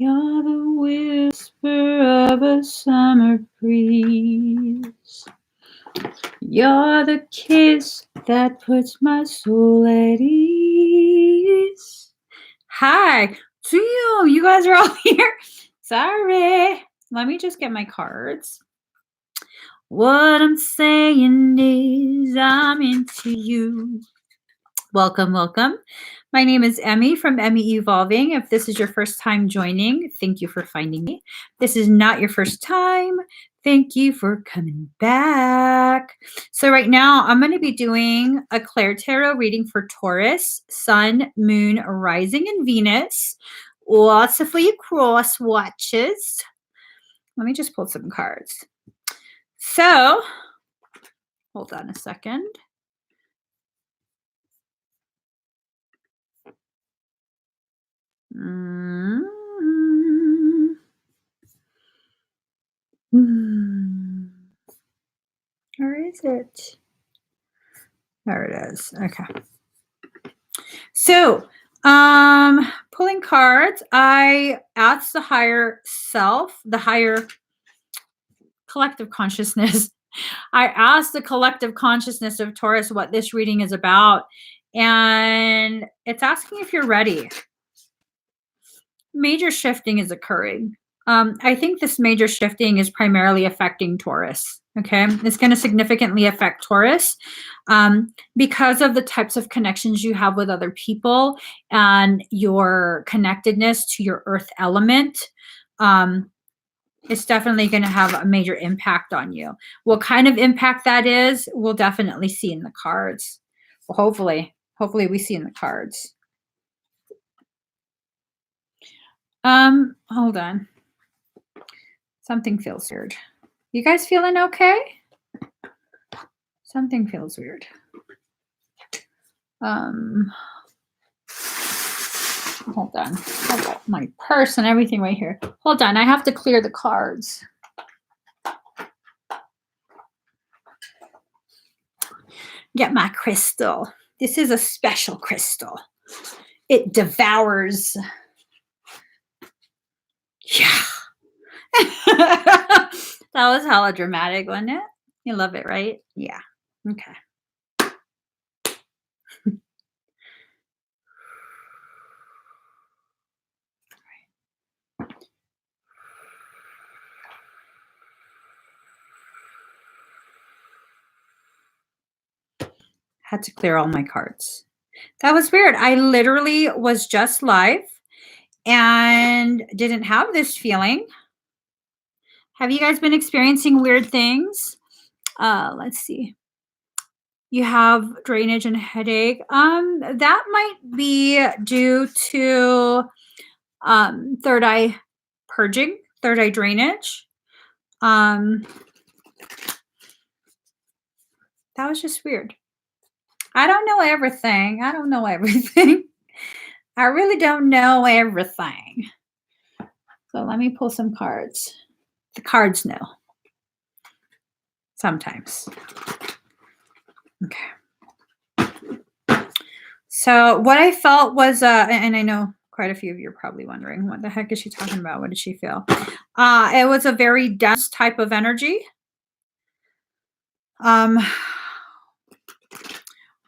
You're the whisper of a summer breeze. You're the kiss that puts my soul at ease. Hi. See you. You guys are all here. Sorry. Let me just get my cards. What I'm saying is I'm into you. Welcome, welcome. My name is Emmie from Emmie Evolving. If this is your first time joining, thank you for finding me. If this is not your first time, thank you for coming back. So right now, I'm going to be doing a ClairTarot reading for Taurus, Sun, Moon, Rising, and Venus. Lots of for you cross watches. Let me just pull some cards. So, hold on a second. Where is it? There it is. Okay. So, pulling cards, I asked the higher self, the higher collective consciousness. I asked the collective consciousness of Taurus what this reading is about, and it's asking if you're ready. Major shifting is occurring. I think this major shifting is primarily affecting Taurus. Okay, it's going to significantly affect Taurus because of the types of connections you have with other people and your connectedness to your earth element. It's definitely going to have a major impact on you. What kind of impact that is, we'll definitely see in the cards. Well, hopefully we see in the cards. Hold on. Something feels weird. You guys feeling okay? Something feels weird. Hold on. I've got my purse and everything right here. Hold on. I have to clear the cards. Get my crystal. This is a special crystal. It devours. Yeah. That was hella dramatic, wasn't it? You love it, right? Yeah. Okay. Had to clear all my cards. That was weird. I literally was just live and didn't have this feeling. Have you guys been experiencing weird things? Let's see. You have drainage and headache. That might be due to third eye purging, third eye drainage. That was just weird. I don't know everything. I don't know everything. I really don't know everything. So let me pull some cards. The cards know. Sometimes. Okay. So what I felt was, and I know quite a few of you are probably wondering, what the heck is she talking about? What did she feel? It was a very dense type of energy.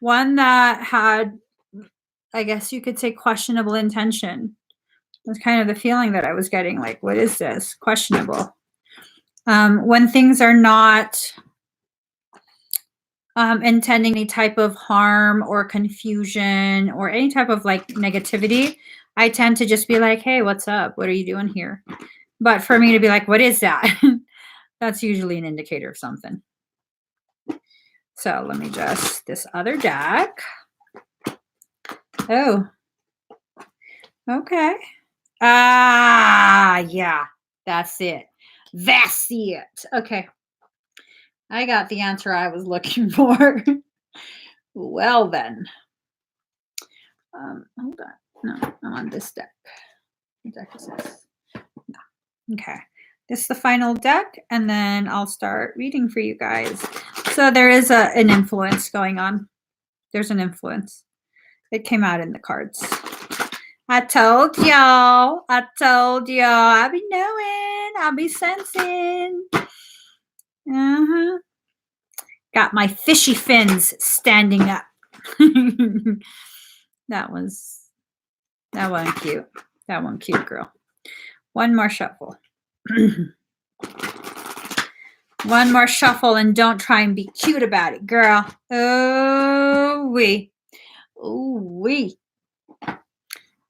One that had, I guess you could say, questionable intention. That's kind of the feeling that I was getting, like, what is this? Questionable. When things are not intending any type of harm or confusion or any type of like negativity, I tend to just be like, hey, what's up? What are you doing here? But for me to be like, what is that? That's usually an indicator of something. So let me just, this other deck. Oh, okay. Yeah, that's it. That's it. Okay. I got the answer I was looking for. Well, then. Hold on. No, I'm on this deck. What deck is this? No. Okay. This is the final deck, and then I'll start reading for you guys. So there is an influence going on. There's an influence. It came out in the cards. I told y'all. I told y'all. I be knowing. I be sensing. Uh-huh. Got my fishy fins standing up. That one cute. That one cute, girl. One more shuffle. One more shuffle, and don't try and be cute about it, girl. Oh, wee. Oh, wee.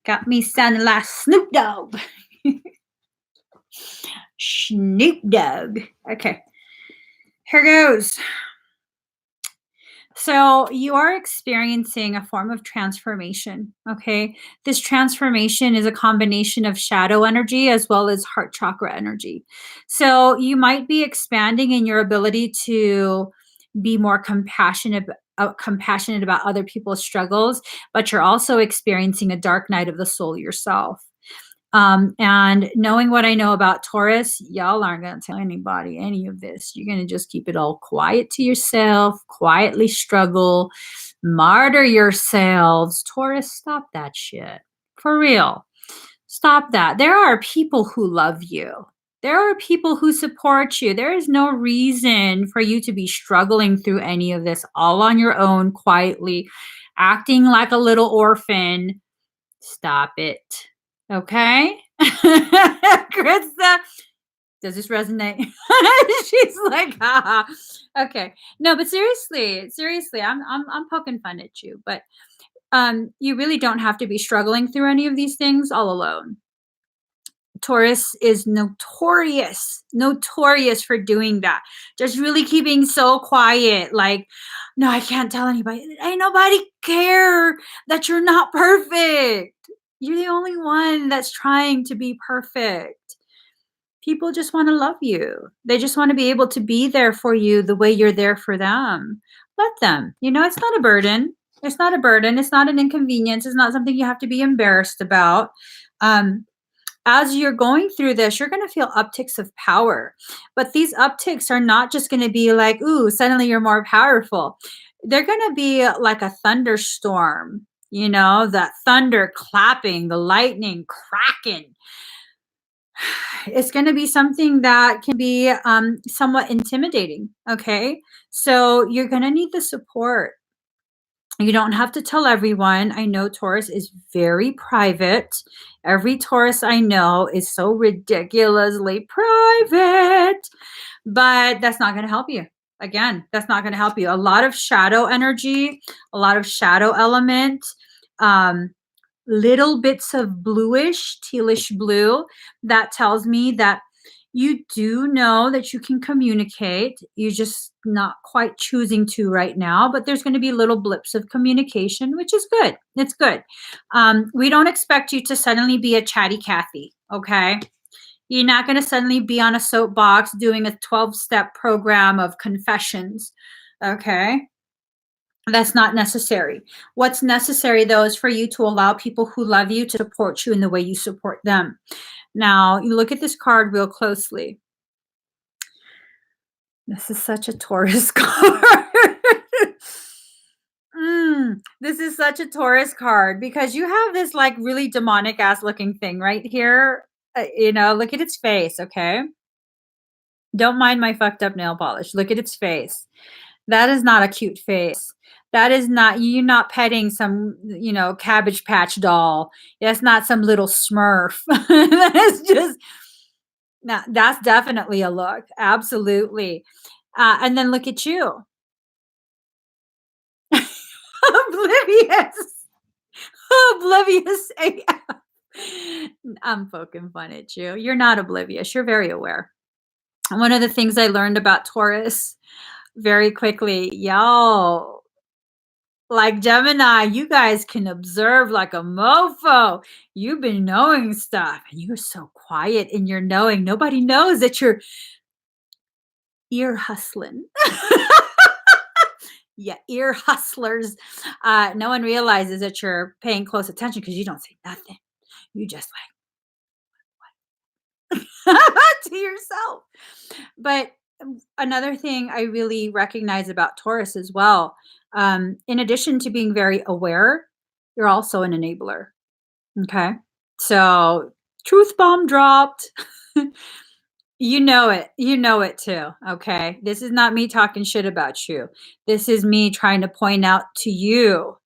Got me sounding like Snoop Dogg. Snoop Dogg. Okay. Here goes. So you are experiencing a form of transformation, okay? This transformation is a combination of shadow energy as well as heart chakra energy. So you might be expanding in your ability to be more compassionate about other people's struggles, but you're also experiencing a dark night of the soul yourself. And knowing what I know about Taurus, y'all aren't going to tell anybody any of this. You're going to just keep it all quiet to yourself, quietly struggle, martyr yourselves. Taurus, stop that shit. For real. Stop that. There are people who love you. There are people who support you. There is no reason for you to be struggling through any of this all on your own, quietly, acting like a little orphan. Stop it. Okay? Krista, does this resonate? She's like, haha. Okay. No, but seriously, I'm poking fun at you, but you really don't have to be struggling through any of these things all alone. Taurus is notorious for doing that. Just really keeping so quiet. Like, no, I can't tell anybody. Ain't nobody care that you're not perfect. You're the only one that's trying to be perfect. People just want to love you. They just want to be able to be there for you the way you're there for them. Let them. It's not a burden. It's not a burden. It's not an inconvenience. It's not something you have to be embarrassed about. As you're going through this, you're going to feel upticks of power. But these upticks are not just going to be like, ooh, suddenly you're more powerful. They're going to be like a thunderstorm, that thunder clapping, the lightning cracking. It's going to be something that can be somewhat intimidating, okay? So you're going to need the support. You don't have to tell everyone. I know Taurus is very private. Every Taurus I know is so ridiculously private, but that's not going to help you. Again, that's not going to help you. A lot of shadow energy, a lot of shadow element, little bits of bluish, tealish blue. That tells me that you do know that you can communicate. You're just not quite choosing to right now, but there's going to be little blips of communication, which is good. It's good. We don't expect you to suddenly be a chatty Cathy, okay? You're not going to suddenly be on a soapbox doing a 12-step program of confessions, okay? That's not necessary. What's necessary, though, is for you to allow people who love you to support you in the way you support them. Now, you look at this card real closely. This is such a Taurus card. This is such a Taurus card because you have this like really demonic ass looking thing right here. Look at its face, okay? Don't mind my fucked up nail polish. Look at its face. That is not a cute face. That is not, you're not petting some, Cabbage Patch doll. That's not some little Smurf. That's just, no, that's definitely a look. Absolutely. And then look at you. Oblivious. Oblivious AF. I'm poking fun at you. You're not oblivious. You're very aware. One of the things I learned about Taurus very quickly, y'all, like Gemini, you guys can observe like a mofo. You've been knowing stuff and you're so quiet in your knowing. Nobody knows that you're ear hustling. Yeah, ear hustlers. No one realizes that you're paying close attention because you don't say nothing. You just like to yourself. But another thing I really recognize about Taurus as well, in addition to being very aware, you're also an enabler. Okay. So, truth bomb dropped. You know it. You know it too. Okay. This is not me talking shit about you. This is me trying to point out to you,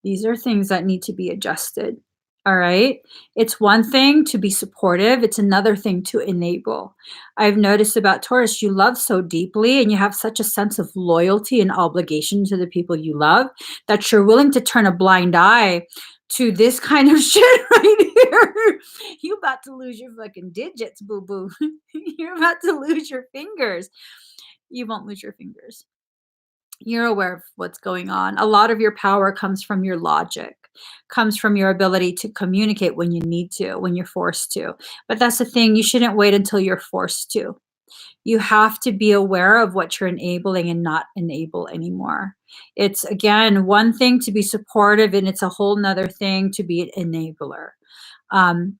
these are things that need to be adjusted. All right. It's one thing to be supportive, it's another thing to enable. I've noticed about Taurus, you love so deeply and you have such a sense of loyalty and obligation to the people you love that you're willing to turn a blind eye to this kind of shit right here. You about to lose your fucking digits, boo boo. You're about to lose your fingers. You won't lose your fingers. You're aware of what's going on. A lot of your power comes from your logic, comes from your ability to communicate when you need to, when you're forced to. But that's the thing, you shouldn't wait until you're forced to. You have to be aware of what you're enabling and not enable anymore. It's again one thing to be supportive, and it's a whole nother thing to be an enabler. Um,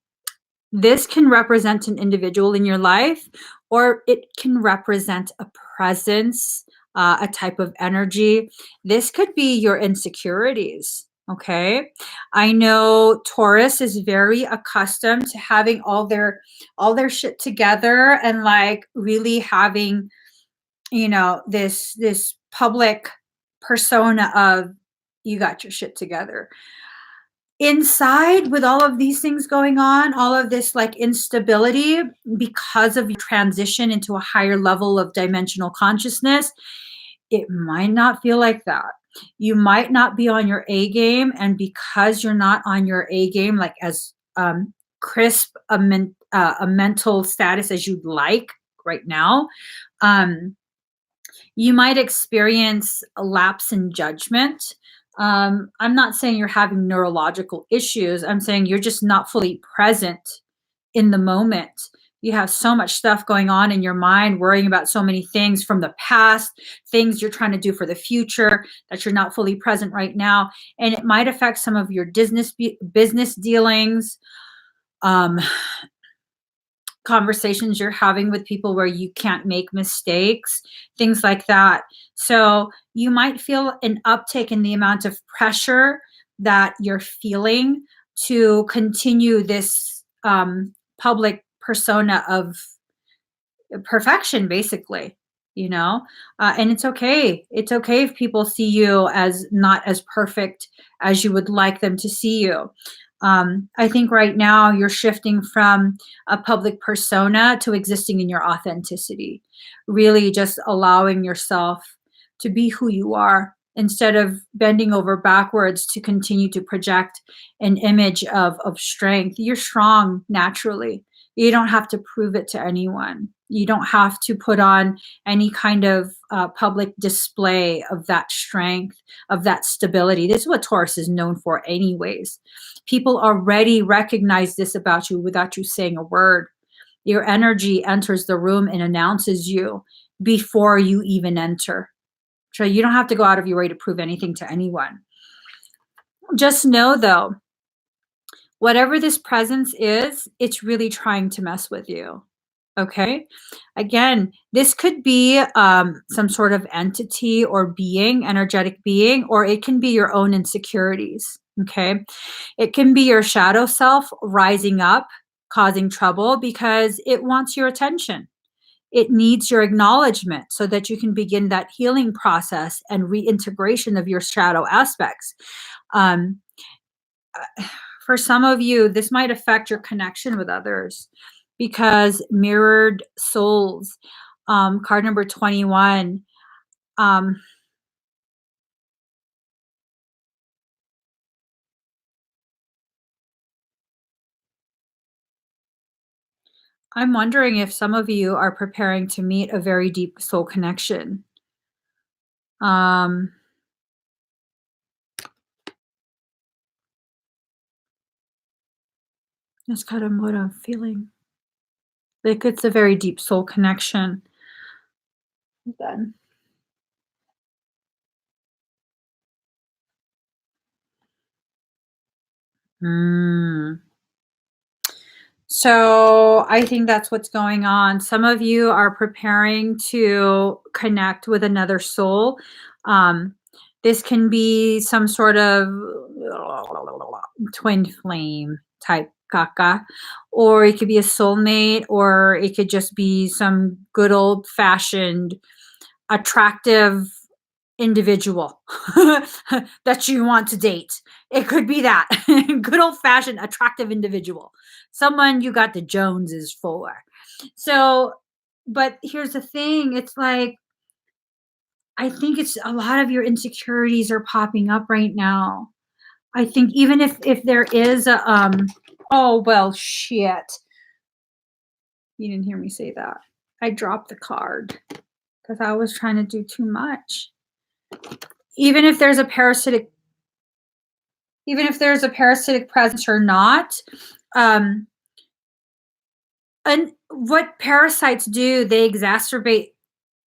this can represent an individual in your life, or it can represent a presence, a type of energy. This could be your insecurities. Okay. I know Taurus is very accustomed to having all their shit together and like really having, this public persona of you got your shit together. Inside, with all of these things going on, all of this like instability because of your transition into a higher level of dimensional consciousness, it might not feel like that. You might not be on your A game, and because you're not on your A game, like as crisp a mental status as you'd like right now, um, you might experience a lapse in judgment. I'm not saying you're having neurological issues. I'm saying you're just not fully present in the moment. You have so much stuff going on in your mind, worrying about so many things from the past, things you're trying to do for the future that you're not fully present right now. And it might affect some of your business dealings. Um, Conversations you're having with people where you can't make mistakes, things like that. So you might feel an uptick in the amount of pressure that you're feeling to continue this public persona of perfection, basically, and it's okay. It's okay if people see you as not as perfect as you would like them to see you. I think right now you're shifting from a public persona to existing in your authenticity, really just allowing yourself to be who you are instead of bending over backwards to continue to project an image of strength. You're strong naturally. You don't have to prove it to anyone. You don't have to put on any kind of public display of that strength, of that stability. This is what Taurus is known for, anyways. People already recognize this about you without you saying a word. Your energy enters the room and announces you before you even enter. So you don't have to go out of your way to prove anything to anyone. Just know, though, whatever this presence is, it's really trying to mess with you. Okay. Again, this could be some sort of entity or being, energetic being, or it can be your own insecurities. Okay. It can be your shadow self rising up, causing trouble because it wants your attention. It needs your acknowledgement so that you can begin that healing process and reintegration of your shadow aspects. Um, for some of you, this might affect your connection with others because mirrored souls, card number 21. Um, I'm wondering if some of you are preparing to meet a very deep soul connection. Um, that's kind of what I'm feeling. Like it's a very deep soul connection. Then. Mm. So I think that's what's going on. Some of you are preparing to connect with another soul. Um, this can be some sort of twin flame type kaka, or it could be a soulmate, or it could just be some good old fashioned attractive individual that you want to date. It could be that good old fashioned attractive individual, someone you got the Joneses for. So, but here's the thing, it's like, I think it's a lot of your insecurities are popping up right now. I think even if there is a oh well shit. You didn't hear me say that. I dropped the card because I was trying to do too much. Even if there's a parasitic presence or not, and what parasites do, they exacerbate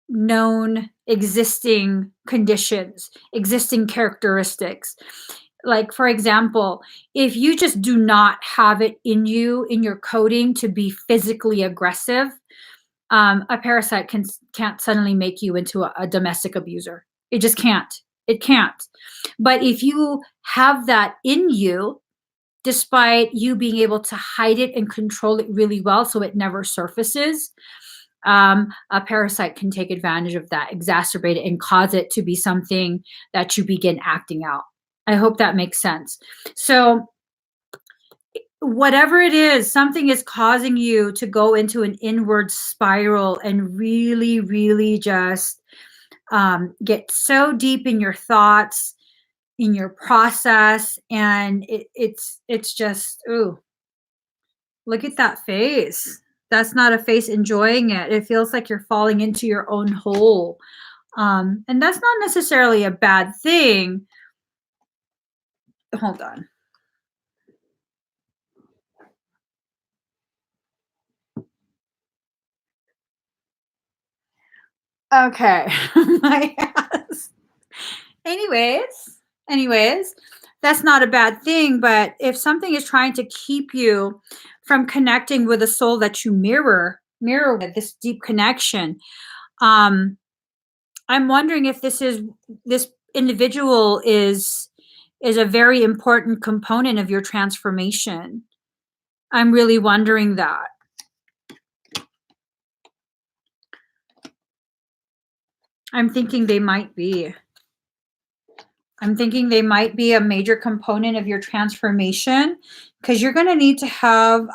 known existing conditions, existing characteristics. Like, for example, if you just do not have it in you, in your coding, to be physically aggressive, a parasite can't suddenly make you into a domestic abuser. It just can't. It can't. But if you have that in you, despite you being able to hide it and control it really well so it never surfaces, a parasite can take advantage of that, exacerbate it, and cause it to be something that you begin acting out. I hope that makes sense. So whatever it is, something is causing you to go into an inward spiral and really, really just get so deep in your thoughts, in your process, and it's just, ooh, look at that face. That's not a face enjoying it. It feels like you're falling into your own hole. And that's not necessarily a bad thing. Hold on. Okay. My ass. Anyways, that's not a bad thing. But if something is trying to keep you from connecting with a soul that you mirror with, this deep connection, I'm wondering if this individual is a very important component of your transformation. I'm really wondering that. I'm thinking they might be. I'm thinking they might be a major component of your transformation, because you're going to need to have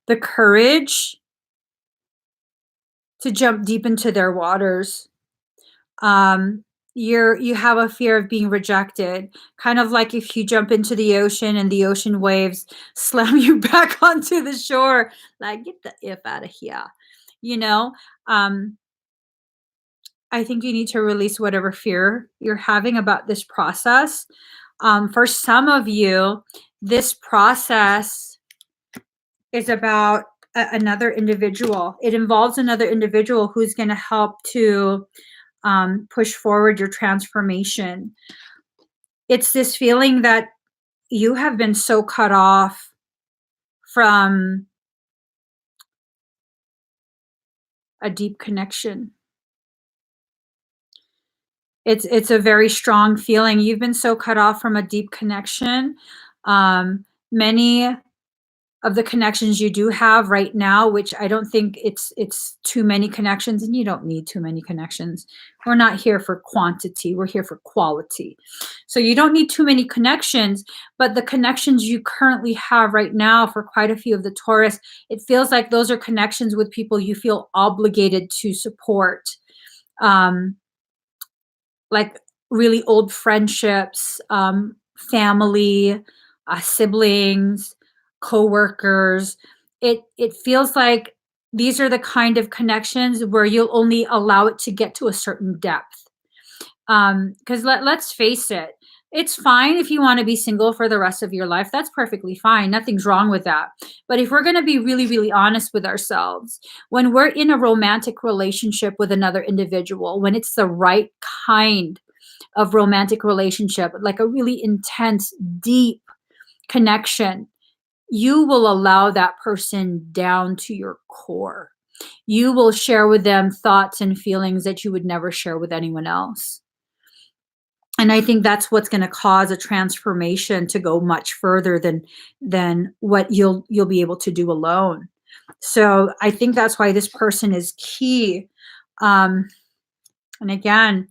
the courage to jump deep into their waters. You have a fear of being rejected, kind of like if you jump into the ocean and the ocean waves slam you back onto the shore, like, get the F out of here, you know. I think you need to release whatever fear you're having about this process. For some of you, this process is about another individual. It involves another individual who's going to help to push forward your transformation. It's this feeling that you have been so cut off from a deep connection. It's a very strong feeling. You've been so cut off from a deep connection. Many of the connections you do have right now, which I don't think it's too many connections, and you don't need too many connections. We're not here for quantity, we're here for quality. So you don't need too many connections, but the connections you currently have right now, for quite a few of the Taurus, it feels like those are connections with people you feel obligated to support. Like really old friendships, family, siblings, coworkers. It feels like these are the kind of connections where you'll only allow it to get to a certain depth. Because let's face it, it's fine if you want to be single for the rest of your life. That's perfectly fine. Nothing's wrong with that. But if we're going to be really, really honest with ourselves, when we're in a romantic relationship with another individual, when it's the right kind of romantic relationship, like a really intense, deep connection, you will allow that person down to your core. You will share with them thoughts and feelings that you would never share with anyone else. And I think that's what's going to cause a transformation to go much further than what you'll be able to do alone. So I think that's why this person is key. And again,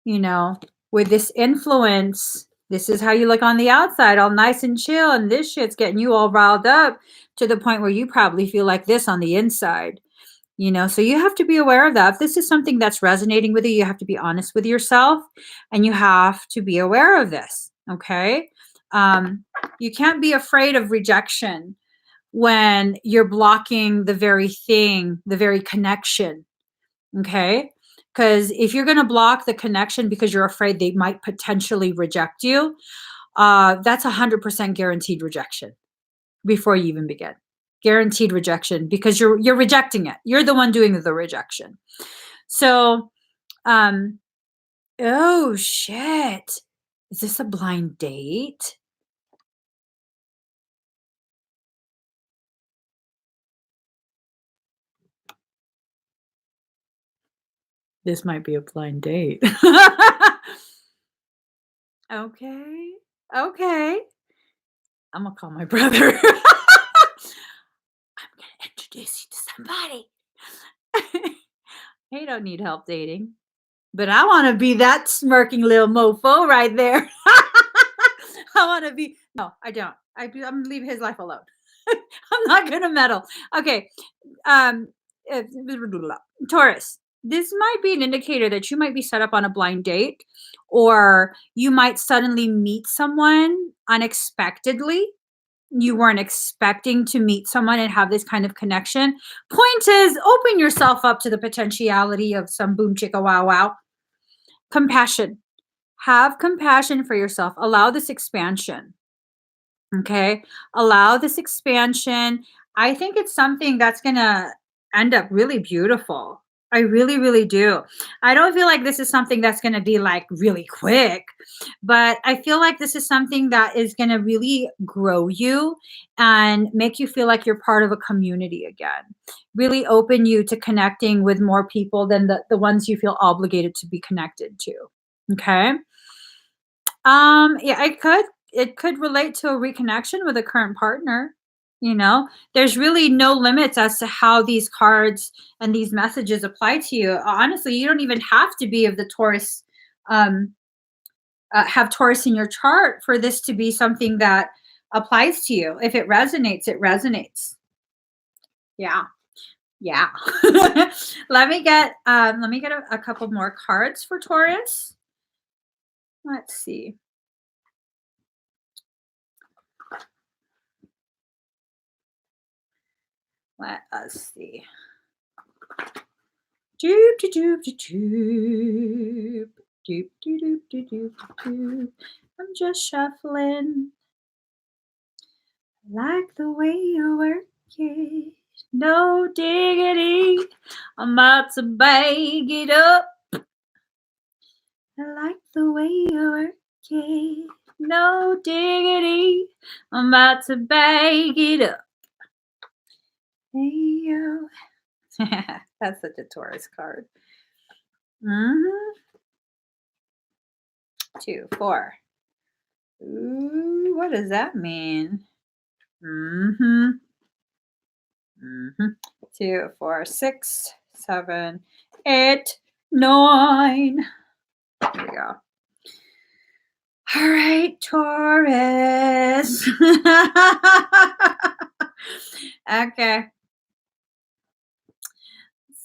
you know, with this influence, this is how you look on the outside, all nice and chill, and this shit's getting you all riled up to the point where you probably feel like this on the inside. You know, so you have to be aware of that. If this is something that's resonating with you, you have to be honest with yourself, and you have to be aware of this. Okay. You can't be afraid of rejection when you're blocking the very thing, the very connection. Okay. Because if you're going to block the connection because you're afraid they might potentially reject you, that's 100% guaranteed rejection before you even begin. Guaranteed rejection, because you're rejecting it. You're the one doing the rejection. So, oh shit. Is this a blind date? This might be a blind date. Okay. Okay. I'm gonna call my brother. I'm gonna introduce you to somebody. He don't need help dating, but I want to be that smirking little mofo right there. I want to be. No, I don't. I'm gonna leave his life alone. I'm not gonna meddle. Okay. Um, Taurus. This might be an indicator that you might be set up on a blind date, or you might suddenly meet someone unexpectedly. You weren't expecting to meet someone and have this kind of connection. Point is, open yourself up to the potentiality of some boom chicka wow wow. Compassion. Have compassion for yourself. Allow this expansion. Okay. Allow this expansion. I think it's something that's going to end up really beautiful. I really, really do. I don't feel like this is something that's going to be like really quick, but I feel like this is something that is going to really grow you and make you feel like you're part of a community again. Really open you to connecting with more people than the ones you feel obligated to be connected to. Okay. Yeah, it could relate to a reconnection with a current partner. You know, there's really no limits as to how these cards and these messages apply to you. Honestly, you don't even have to be of the Taurus, um, have Taurus in your chart for this to be something that applies to you. If it resonates, it resonates. Yeah. Yeah. Let me get a couple more cards for Taurus. Let's see. Let us see. Doop, doop, doop, doop, doop, doop, doop, doop, doop. I'm just shuffling. Like the way you work it. No diggity. I'm about to bag it up. I like the way you work it. No diggity. I'm about to bag it up. Hey, yo. That's such a Taurus card. 2, 4. Ooh, what does that mean? 2, 4, 6, 7, 8, 9. There we go. All right, Taurus. Okay.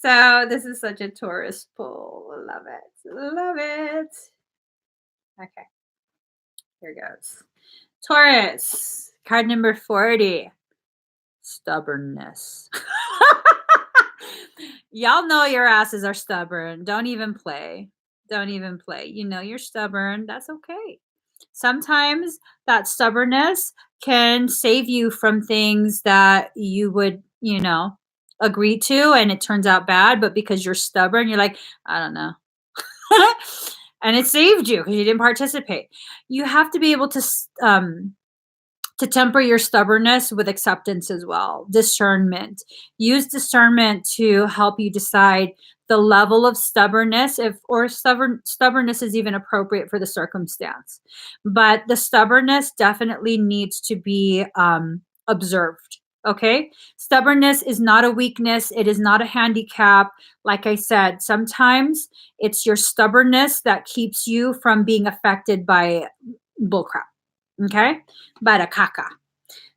So this is such a Taurus pull. Love it. Love it. Okay. Here goes. Taurus. Card number 40. Stubbornness. Y'all know your asses are stubborn. Don't even play. Don't even play. You know you're stubborn. That's okay. Sometimes that stubbornness can save you from things that you would, agree to, and it turns out bad, but because you're stubborn, you're like, I don't know. And it saved you because you didn't participate. You have to be able to temper your stubbornness with acceptance as well. Discernment. Use discernment to help you decide the level of stubbornness, stubbornness is even appropriate for the circumstance. But the stubbornness definitely needs to be observed. Okay. Stubbornness is not a weakness. It is not a handicap. Like I said, sometimes it's your stubbornness that keeps you from being affected by bullcrap. Okay. By the caca.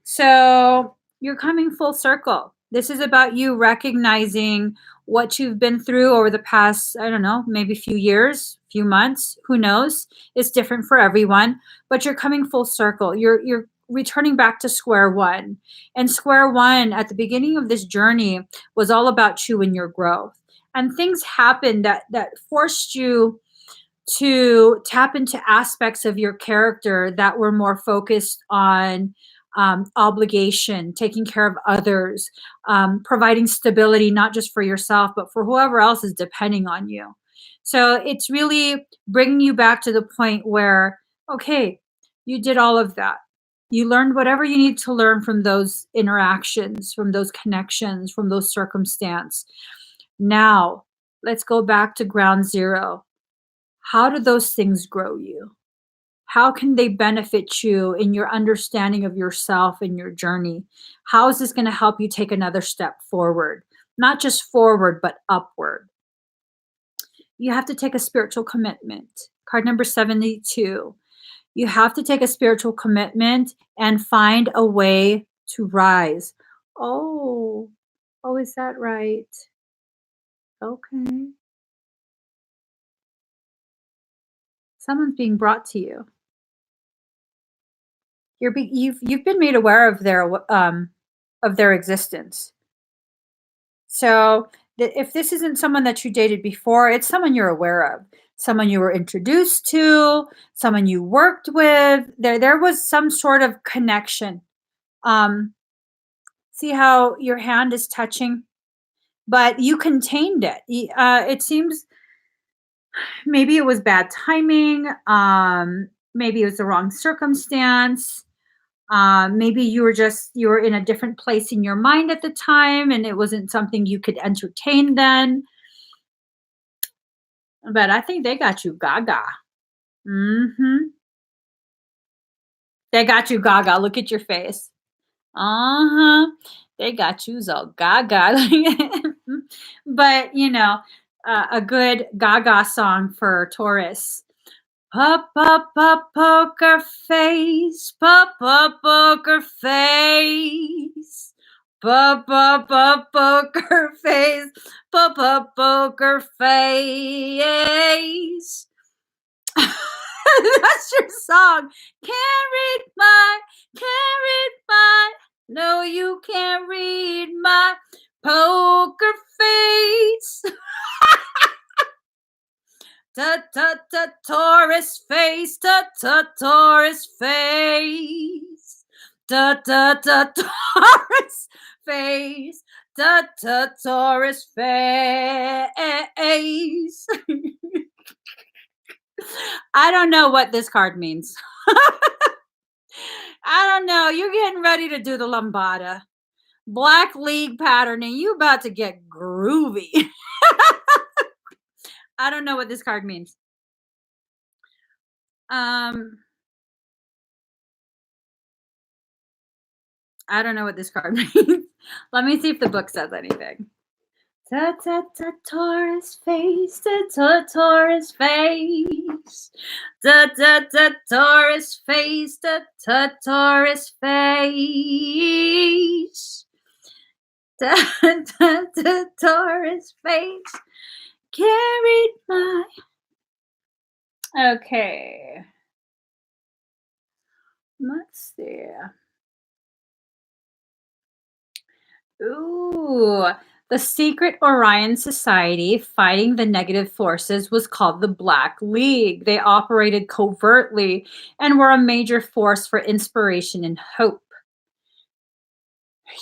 So you're coming full circle. This is about you recognizing what you've been through over the past, I don't know, maybe few years, few months, who knows? It's different for everyone, but you're coming full circle. You're returning back to square one. And square one at the beginning of this journey was all about you and your growth. And things happened that forced you to tap into aspects of your character that were more focused on obligation, taking care of others, providing stability, not just for yourself, but for whoever else is depending on you. So it's really bringing you back to the point where, okay, you did all of that. You learned whatever you need to learn from those interactions, from those connections, from those circumstances. Now, let's go back to ground zero. How do those things grow you? How can they benefit you in your understanding of yourself and your journey? How is this going to help you take another step forward? Not just forward, but upward. You have to take a spiritual commitment. Card number 72. You have to take a spiritual commitment and find a way to rise. Oh, is that right? Okay. Someone's being brought to you. You've been made aware of their existence. So if this isn't someone that you dated before, it's someone you're aware of, someone you were introduced to, someone you worked with. There was some sort of connection. See how your hand is touching, but you contained it. It seems maybe it was bad timing. Maybe it was the wrong circumstance. Maybe you were in a different place in your mind at the time and it wasn't something you could entertain then. But I think they got you gaga. They got you gaga. Look at your face. They got you so gaga. But, a good gaga song for Taurus. Pop, pop, pop, poker face. Pop, pop, poker face. Pop, pop, pop, poker face. Pop, pop, poker face. That's your song. Can't read my. No, you can't read my poker face. Taurus face, Taurus face, Taurus face, Taurus face. I don't know what this card means. I don't know. You're getting ready to do the lambada. Black league patterning. You about to get groovy. I don't know what this card means. I don't know what this card means. Let me see if the book says anything. Taurus face, Taurus face, Taurus face, Taurus face, Taurus face. Carried my. Okay. Let's see. Ooh. The secret Orion society fighting the negative forces was called the Black League. They operated covertly and were a major force for inspiration and hope.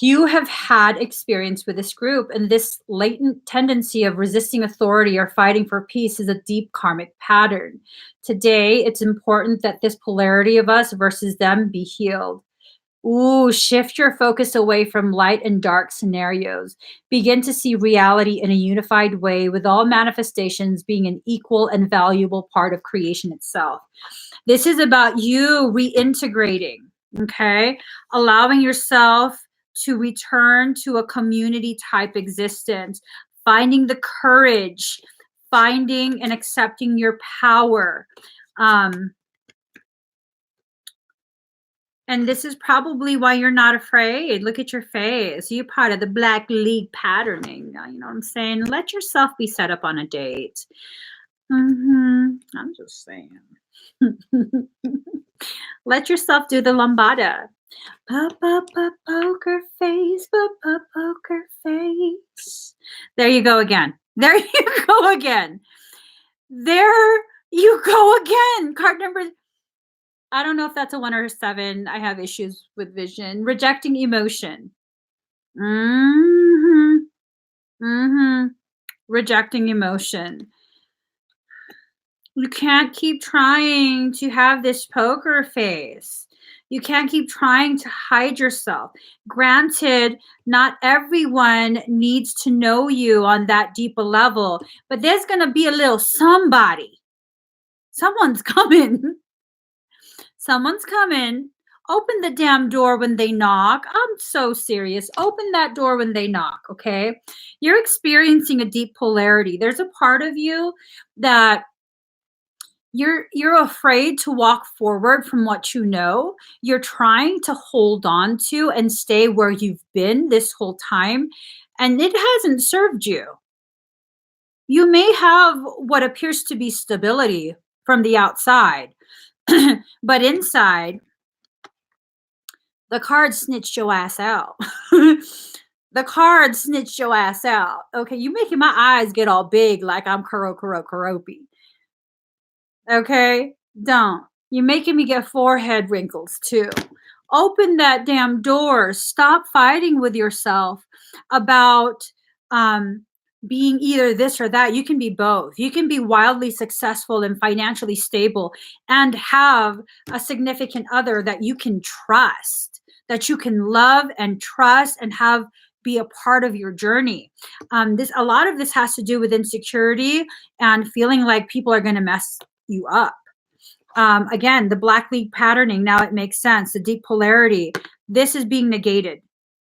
You have had experience with this group, and this latent tendency of resisting authority or fighting for peace is a deep karmic pattern. Today, it's important that this polarity of us versus them be healed. Ooh, shift your focus away from light and dark scenarios. Begin to see reality in a unified way, with all manifestations being an equal and valuable part of creation itself. This is about you reintegrating, okay? Allowing yourself to return to a community type existence, finding the courage, finding and accepting your power. And this is probably why you're not afraid. Look at your face. You're part of the Black League patterning. You know what I'm saying? Let yourself be set up on a date. I'm just saying. Let yourself do the lambada. Poker face, poker face. There you go again. There you go again. There you go again. Card number, I don't know if that's a 1 or a 7. I have issues with vision. Rejecting emotion. Rejecting emotion. You can't keep trying to have this poker face. You can't keep trying to hide yourself. Granted, not everyone needs to know you on that deeper level, but there's going to be a little somebody. Someone's coming. Someone's coming. Open the damn door when they knock. I'm so serious. Open that door when they knock, okay? You're experiencing a deep polarity. There's a part of you that you're afraid to walk forward from what you know. You're trying to hold on to and stay where you've been this whole time, and it hasn't served you. You may have what appears to be stability from the outside, but inside, the card snitched your ass out. The card snitched your ass out. Okay, you making my eyes get all big like I'm Karopi. Okay, don't. You're making me get forehead wrinkles too. Open that damn door. Stop fighting with yourself about being either this or that. You can be both. You can be wildly successful and financially stable and have a significant other that you can trust, that you can love and trust and have be a part of your journey. A lot of this has to do with insecurity and feeling like people are going to mess you up. Again, the Black League patterning, now it makes sense. The deep polarity, this is being negated.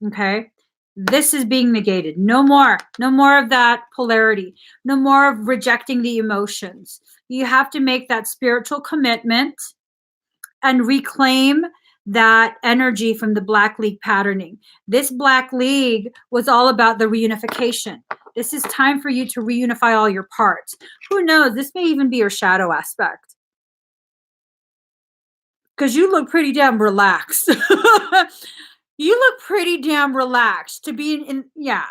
Okay, this is being negated. No more of that polarity. No more of rejecting the emotions. You have to make that spiritual commitment and reclaim that energy from the Black League patterning. This Black League was all about the reunification. This is time for you to reunify all your parts. Who knows? This may even be your shadow aspect. Because you look pretty damn relaxed. You look pretty damn relaxed to be in yeah.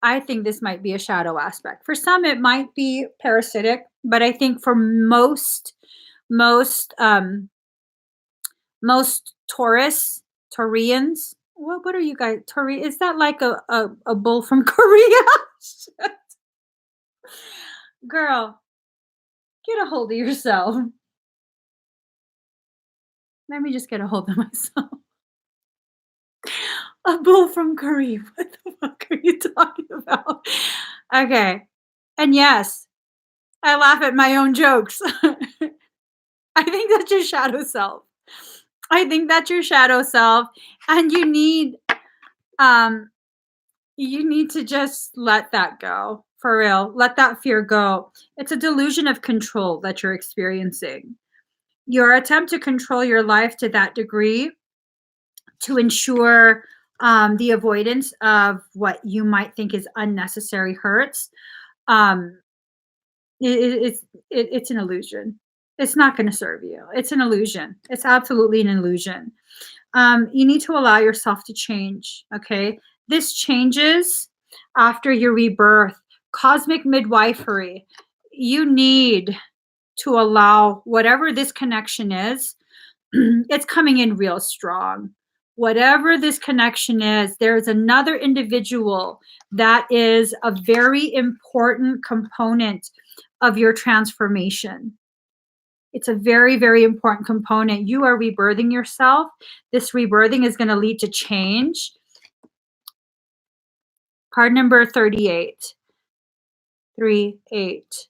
I think this might be a shadow aspect. For some, it might be parasitic, but I think for most Taurians, what are you guys? Is that like a bull from Korea? Girl, get a hold of yourself. Let me just get a hold of myself. A bull from Korea. What the fuck are you talking about? Okay. And yes, I laugh at my own jokes. I think that's your shadow self. I think that's your shadow self. And you need to just let that go. For real. Let that fear go. It's a delusion of control that you're experiencing. Your attempt to control your life to that degree to ensure the avoidance of what you might think is unnecessary hurts, it's an illusion. It's not going to serve you. It's an illusion. It's absolutely an illusion. You need to allow yourself to change, okay? This changes after your rebirth. Cosmic midwifery. You need to allow whatever this connection is, it's coming in real strong. Whatever this connection is, there's another individual that is a very important component of your transformation. It's a very, very important component. You are rebirthing yourself. This rebirthing is going to lead to change. Card number 38. 38.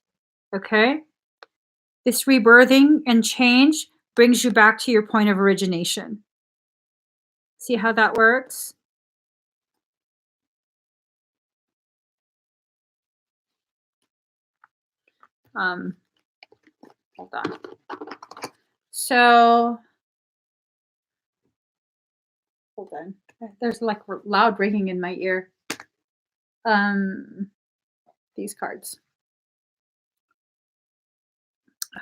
Okay? This rebirthing and change brings you back to your point of origination. See how that works? Hold on. So, hold on. There's like loud ringing in my ear. These cards.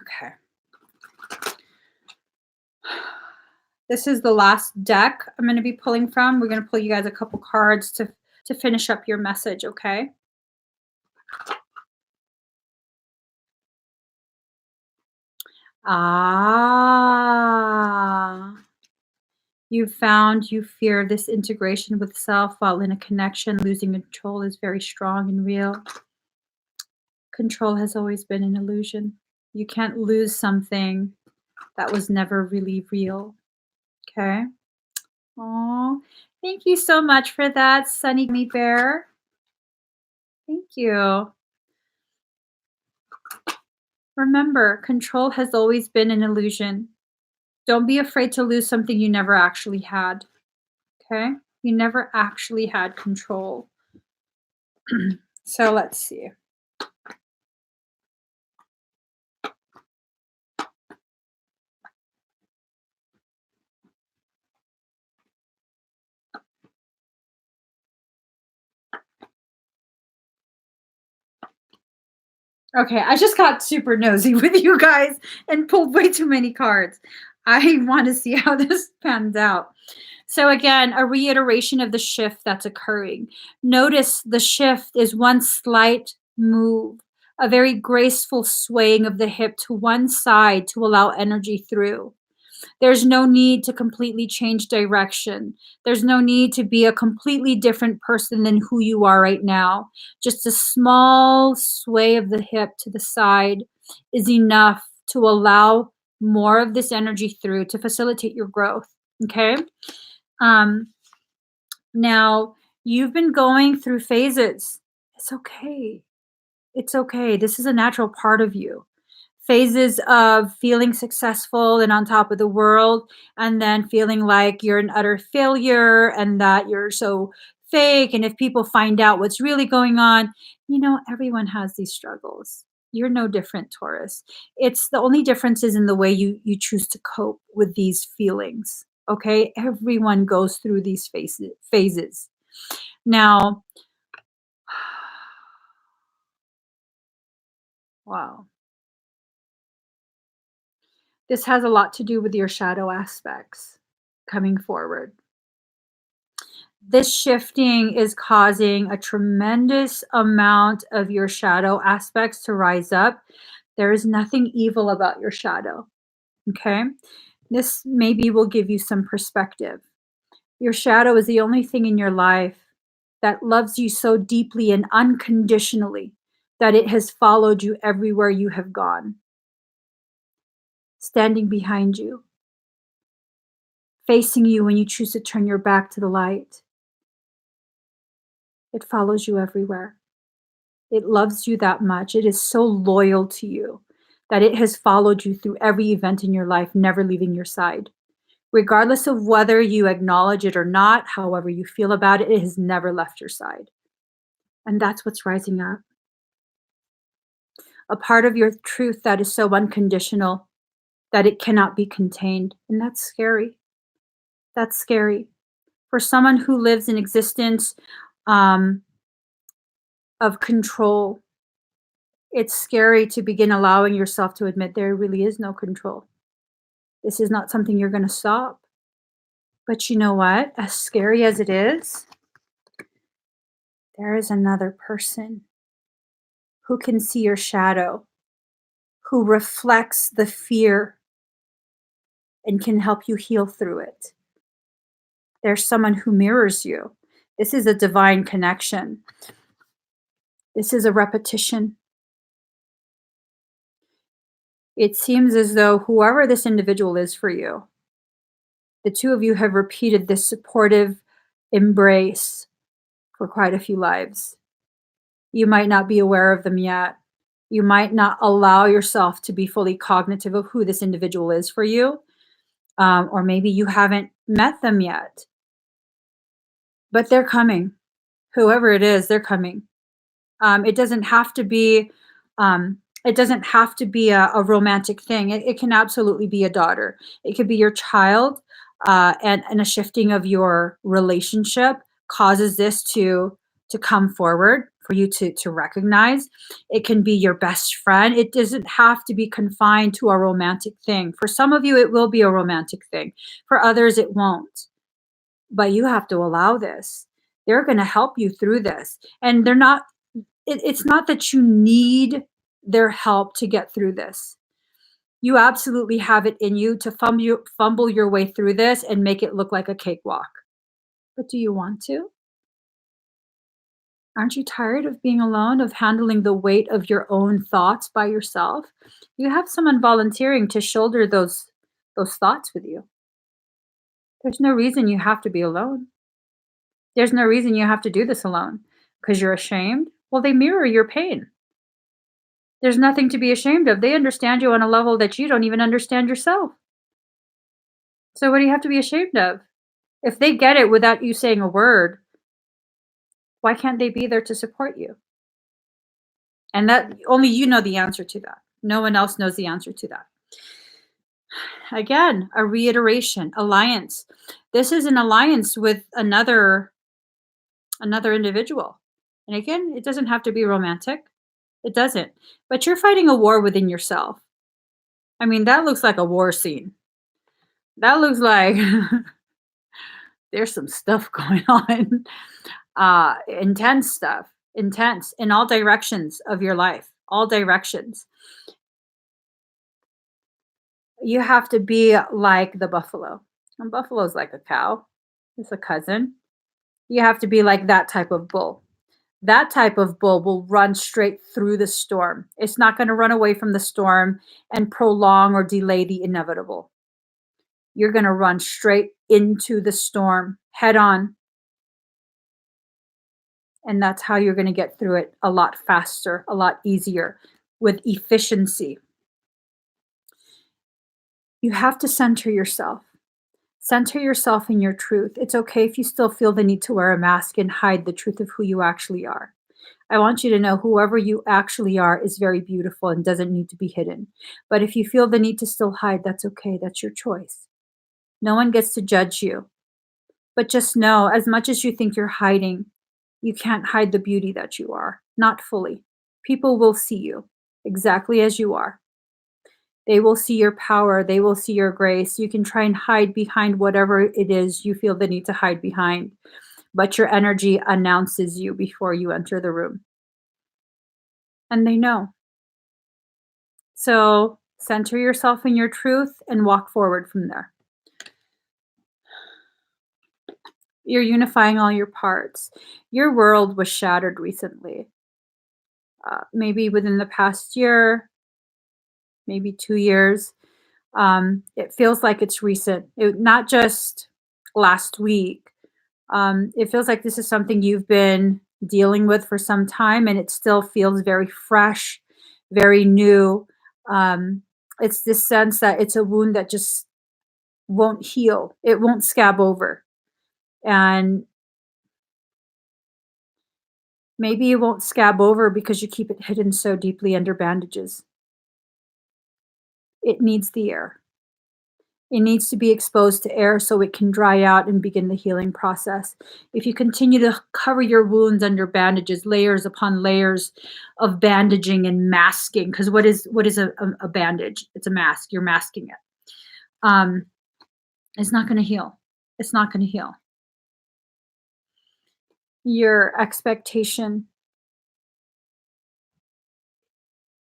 Okay. This is the last deck I'm going to be pulling from. We're going to pull you guys a couple cards to finish up your message, okay? You found you fear this integration with self while in a connection. Losing control is very strong and real. Control has always been an illusion. You can't lose something that was never really real. Okay? Oh, thank you so much for that, Sunny Gummy Bear. Thank you. Remember, control has always been an illusion. Don't be afraid to lose something you never actually had. Okay? You never actually had control. So let's see. Okay, I just got super nosy with you guys and pulled way too many cards. I want to see how this pans out. So again, a reiteration of the shift that's occurring. Notice the shift is one slight move, a very graceful swaying of the hip to one side to allow energy through. There's no need to completely change direction. There's no need to be a completely different person than who you are right now. Just a small sway of the hip to the side is enough to allow more of this energy through to facilitate your growth. Okay? Now, you've been going through phases. It's okay. It's okay. This is a natural part of you. Phases of feeling successful and on top of the world, and then feeling like you're an utter failure and that you're so fake. And if people find out what's really going on, everyone has these struggles. You're no different, Taurus. It's the only difference is in the way you choose to cope with these feelings. Okay? Everyone goes through these phases. Now, wow. This has a lot to do with your shadow aspects coming forward. This shifting is causing a tremendous amount of your shadow aspects to rise up. There is nothing evil about your shadow. Okay? This maybe will give you some perspective. Your shadow is the only thing in your life that loves you so deeply and unconditionally that it has followed you everywhere you have gone. Standing behind you, facing you when you choose to turn your back to the light. It follows you everywhere. It loves you that much. It is so loyal to you that it has followed you through every event in your life, never leaving your side. Regardless of whether you acknowledge it or not, however you feel about it, it has never left your side. And that's what's rising up. A part of your truth that is so unconditional that it cannot be contained. And that's scary. That's scary. For someone who lives in existence of control, it's scary to begin allowing yourself to admit there really is no control. This is not something you're going to stop. But you know what? As scary as it is, there is another person who can see your shadow, who reflects the fear and can help you heal through it. There's someone who mirrors you. This is a divine connection. This is a repetition. It seems as though whoever this individual is for you, the two of you have repeated this supportive embrace for quite a few lives. You might not be aware of them yet. You might not allow yourself to be fully cognitive of who this individual is for you. Or maybe you haven't met them yet. But they're coming. Whoever it is, they're coming. It doesn't have to be a romantic thing. It can absolutely be a daughter. It could be your child, and a shifting of your relationship causes this to come forward for you to recognize. It can be your best friend. It doesn't have to be confined to a romantic thing. For some of you, it will be a romantic thing. For others, it won't. But you have to allow this. They're going to help you through this. And it's not that you need their help to get through this. You absolutely have it in you to fumble your way through this and make it look like a cakewalk. But do you want to? Aren't you tired of being alone, of handling the weight of your own thoughts by yourself? You have someone volunteering to shoulder those thoughts with you. There's no reason you have to be alone. There's no reason you have to do this alone. Because you're ashamed? Well, they mirror your pain. There's nothing to be ashamed of. They understand you on a level that you don't even understand yourself. So what do you have to be ashamed of? If they get it without you saying a word, why can't they be there to support you? And that only you know the answer to that. No one else knows the answer to that. Again, a reiteration, alliance. This is an alliance with another individual. And again, it doesn't have to be romantic. It doesn't. But you're fighting a war within yourself. I mean, that looks like a war scene. That looks like there's some stuff going on. Intense stuff. Intense in all directions of your life. All directions. You have to be like the buffalo. And buffalo's like a cow. It's a cousin. You have to be like that type of bull. That type of bull will run straight through the storm. It's not going to run away from the storm and prolong or delay the inevitable. You're going to run straight into the storm head on. And that's how you're going to get through it a lot faster, a lot easier, with efficiency. You have to center yourself. Center yourself in your truth. It's okay if you still feel the need to wear a mask and hide the truth of who you actually are. I want you to know whoever you actually are is very beautiful and doesn't need to be hidden. But if you feel the need to still hide, that's okay. That's your choice. No one gets to judge you. But just know, as much as you think you're hiding, you can't hide the beauty that you are. Not fully. People will see you exactly as you are. They will see your power. They will see your grace. You can try and hide behind whatever it is you feel the need to hide behind. But your energy announces you before you enter the room. And they know. So center yourself in your truth and walk forward from there. You're unifying all your parts. Your world was shattered recently. Maybe within the past year, maybe 2 years. It feels like it's recent. Not just last week. It feels like this is something you've been dealing with for some time, and it still feels very fresh, very new. It's this sense that it's a wound that just won't heal. It won't scab over. And maybe it won't scab over because you keep it hidden so deeply under bandages. It needs the air. It needs to be exposed to air so it can dry out and begin the healing process. If you continue to cover your wounds under bandages, layers upon layers of bandaging and masking, because what is a bandage? It's a mask. You're masking it. It's not going to heal. It's not going to heal. Your expectation,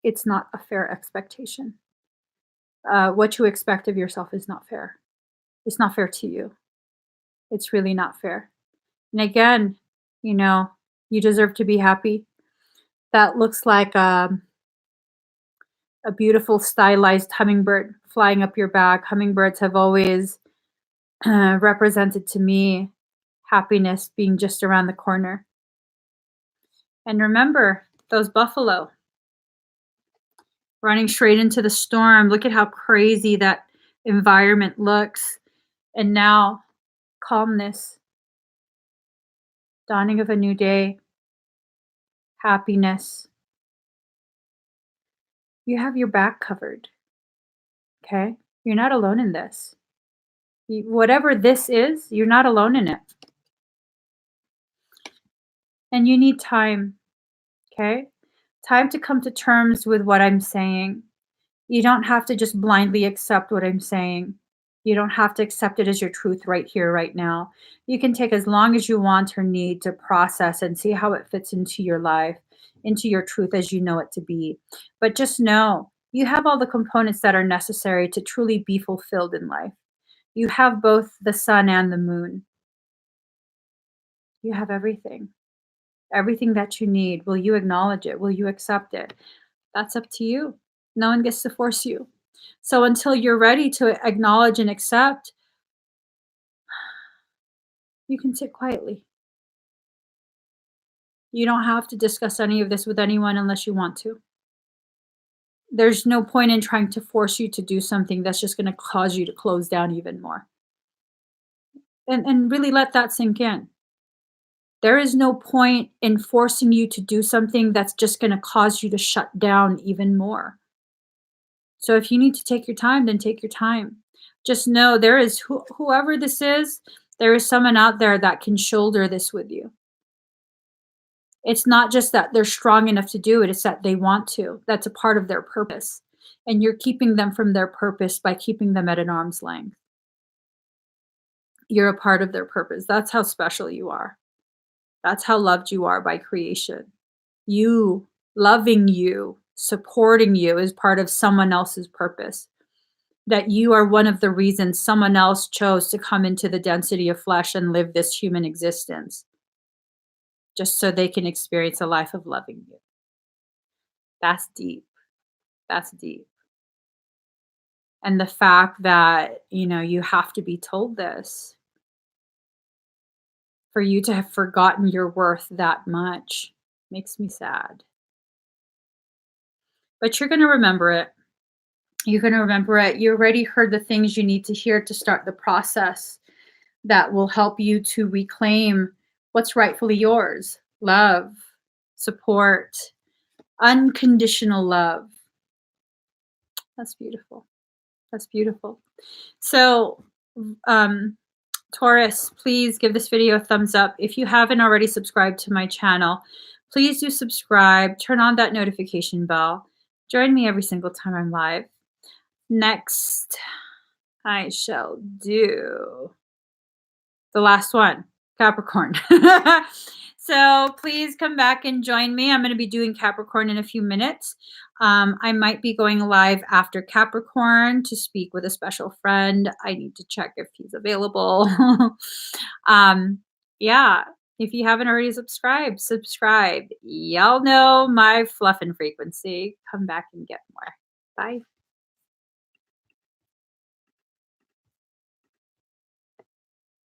it's not a fair expectation. What you expect of yourself is not fair. It's not fair to you. It's really not fair. And again, you deserve to be happy. That looks like a beautiful stylized hummingbird flying up your back. Hummingbirds have always represented to me happiness being just around the corner. And remember those buffalo running straight into the storm. Look at how crazy that environment looks. And now calmness, dawning of a new day, happiness. You have your back covered. Okay? You're not alone in this. Whatever this is, you're not alone in it. And you need time. Okay? Time to come to terms with what I'm saying. You don't have to just blindly accept what I'm saying. You don't have to accept it as your truth right here, right now. You can take as long as you want or need to process and see how it fits into your life, into your truth as you know it to be. But just know you have all the components that are necessary to truly be fulfilled in life. You have both the sun and the moon. You have everything. Everything that you need. Will you acknowledge it? Will you accept it? That's up to you. No one gets to force you. So until you're ready to acknowledge and accept, you can sit quietly. You don't have to discuss any of this with anyone unless you want to. There's no point in trying to force you to do something that's just going to cause you to close down even more. And really let that sink in. There is no point in forcing you to do something that's just going to cause you to shut down even more. So if you need to take your time, then take your time. Just know there is whoever this is, there is someone out there that can shoulder this with you. It's not just that they're strong enough to do it, it's that they want to. That's a part of their purpose. And you're keeping them from their purpose by keeping them at an arm's length. You're a part of their purpose. That's how special you are. That's how loved you are by creation. You, loving you, supporting you is part of someone else's purpose. That you are one of the reasons someone else chose to come into the density of flesh and live this human existence, just so they can experience a life of loving you. That's deep. That's deep. And the fact that, you have to be told this for you to have forgotten your worth that much makes me sad. But you're going to remember it. You're going to remember it. You already heard the things you need to hear to start the process that will help you to reclaim what's rightfully yours. Love, support, unconditional love. That's beautiful. That's beautiful. So, Taurus, please give this video a thumbs up. If you haven't already subscribed to my channel, please do subscribe. Turn on that notification bell. Join me every single time I'm live. Next, I shall do the last one, Capricorn. So please come back and join me. I'm going to be doing Capricorn in a few minutes. I might be going live after Capricorn to speak with a special friend. I need to check if he's available. Yeah, if you haven't already subscribed, subscribe. Y'all know my fluff and frequency. Come back and get more. Bye.